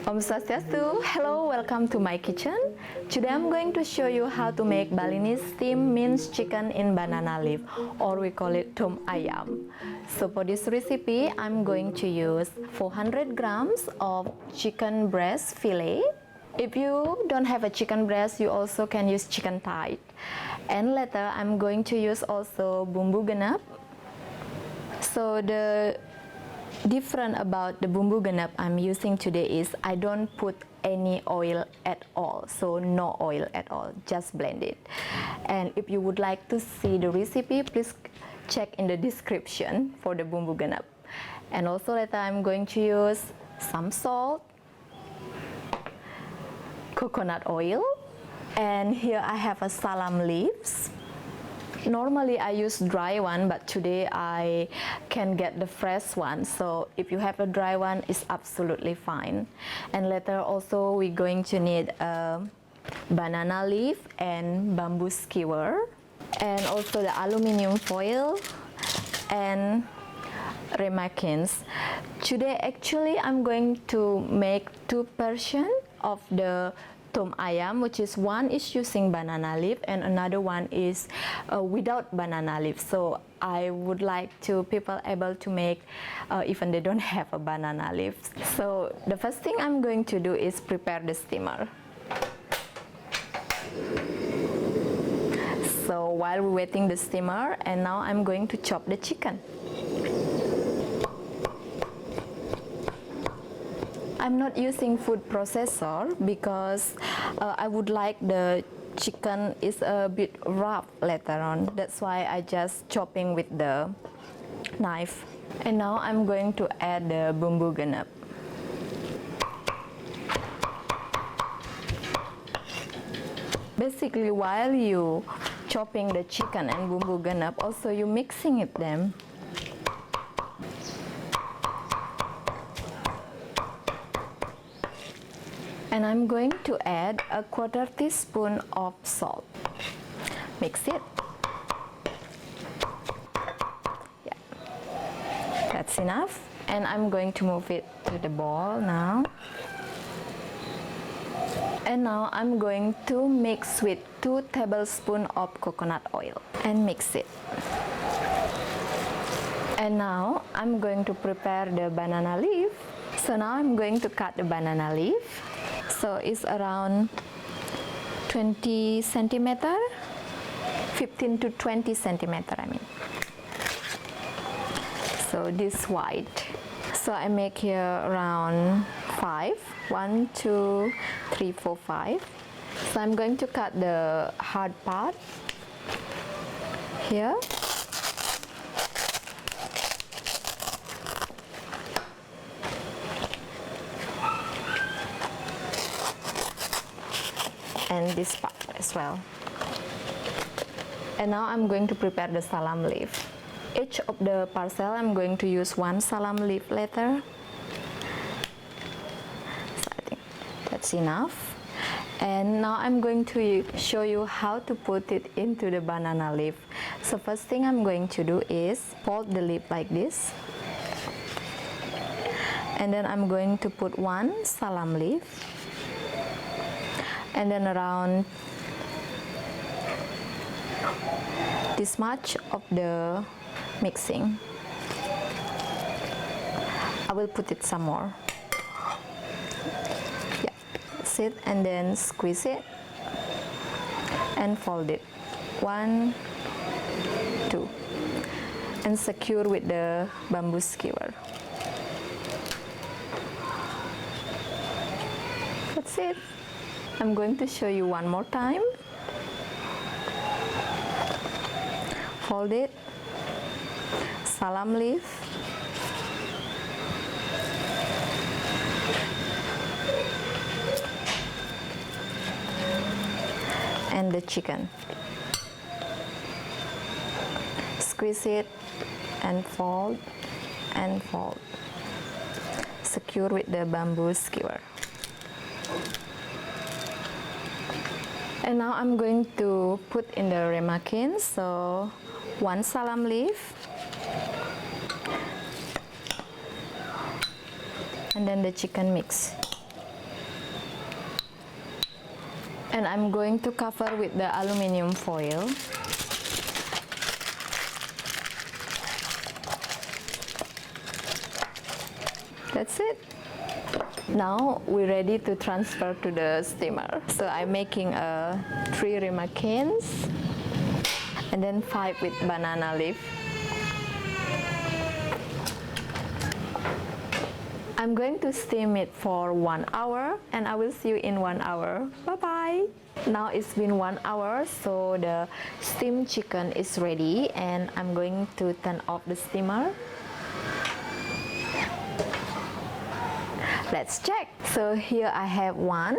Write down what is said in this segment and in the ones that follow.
Om Swastiastu. Hello, welcome to my kitchen. Today I'm going to show you how to make Balinese steamed minced chicken in banana leaf, or we call it tom ayam. So for this recipe, I'm going to use 400 grams of chicken breast fillet. If you don't have a chicken breast, you also can use chicken thigh. And later, I'm going to use also bumbu genep. So the different about the bumbu genep I'm using today is I don't put any oil at all, so no oil at all, just blend it. And if you would like to see the recipe, please check in the description for the bumbu genep. And also later I'm going to use some salt, coconut oil, and here I have a salam leaves. Normally I use dry one, but today I can get the fresh one, so if you have a dry one, it's absolutely fine. And later also we're going to need a banana leaf and bamboo skewer, and also the aluminium foil and ramekins. Today actually I'm going to make two portions of the tom ayam, which is one is using banana leaf and another one is without banana leaf. So I would like to people able to make even they don't have a banana leaf. So the first thing I'm going to do is prepare the steamer. So while we're waiting the steamer, and now I'm going to chop the chicken. I'm not using food processor because I would like the chicken is a bit rough later on. That's why I just chopping with the knife. And now I'm going to add the bumbu genep. Basically, while you chopping the chicken and bumbu genep, also you mixing it them. And I'm going to add a 1/4 teaspoon of salt. Mix it. Yeah, that's enough. And I'm going to move it to the bowl now. And now I'm going to mix with 2 tablespoons of coconut oil and mix it. And now I'm going to prepare the banana leaf. So now I'm going to cut the banana leaf. So it's around 20 centimeter, 15 to 20 centimeter, I mean. So this wide. So I make here around 5, 1, 2, 3, 4, 5. So I'm going to cut the hard part here. And this part as well. And now I'm going to prepare the salam leaf. Each of the parcel I'm going to use 1 salam leaf later. So I think that's enough. And now I'm going to show you how to put it into the banana leaf. So first thing I'm going to do is fold the leaf like this. And then I'm going to put 1 salam leaf. And then around this much of the mixing, I will put it some more. Yeah, that's it. And then squeeze it and fold it. 1, 2, and secure with the bamboo skewer. That's it. I'm going to show you one more time. Fold it, salam leaf, and the chicken. Squeeze it and fold and fold. Secure with the bamboo skewer. And now I'm going to put in the ramekin. So 1 salam leaf, and then the chicken mix. And I'm going to cover with the aluminum foil. That's it. Now we're ready to transfer to the steamer. So I'm making 3 ramekins and then 5 with banana leaf. I'm going to steam it for 1 hour and I will see you in 1 hour. Bye bye. Now it's been 1 hour, so the steamed chicken is ready and I'm going to turn off the steamer. Let's check. So here I have one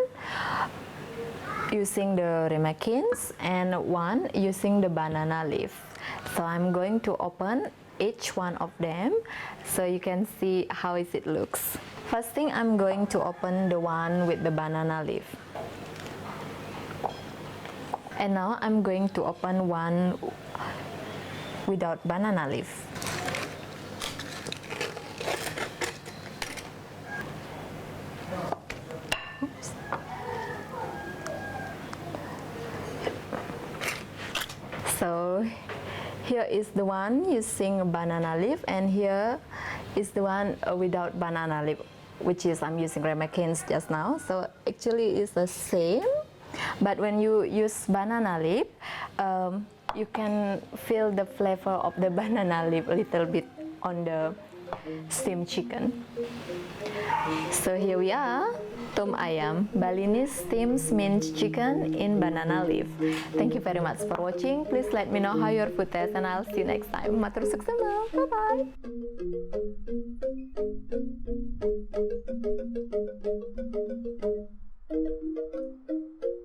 using the ramekins and one using the banana leaf. So I'm going to open each one of them so you can see how it looks. First thing, I'm going to open the one with the banana leaf. And now I'm going to open one without banana leaf. Oops. So here is the one using banana leaf and here is the one without banana leaf, which is I'm using ramekins just now. So actually it's the same, but when you use banana leaf, you can feel the flavor of the banana leaf a little bit on the steamed chicken. So here we are, Tom Ayam, Balinese steamed minced chicken in banana leaf. Thank you very much for watching. Please let me know how your food tastes and I'll see you next time. Matur suksema. Bye bye.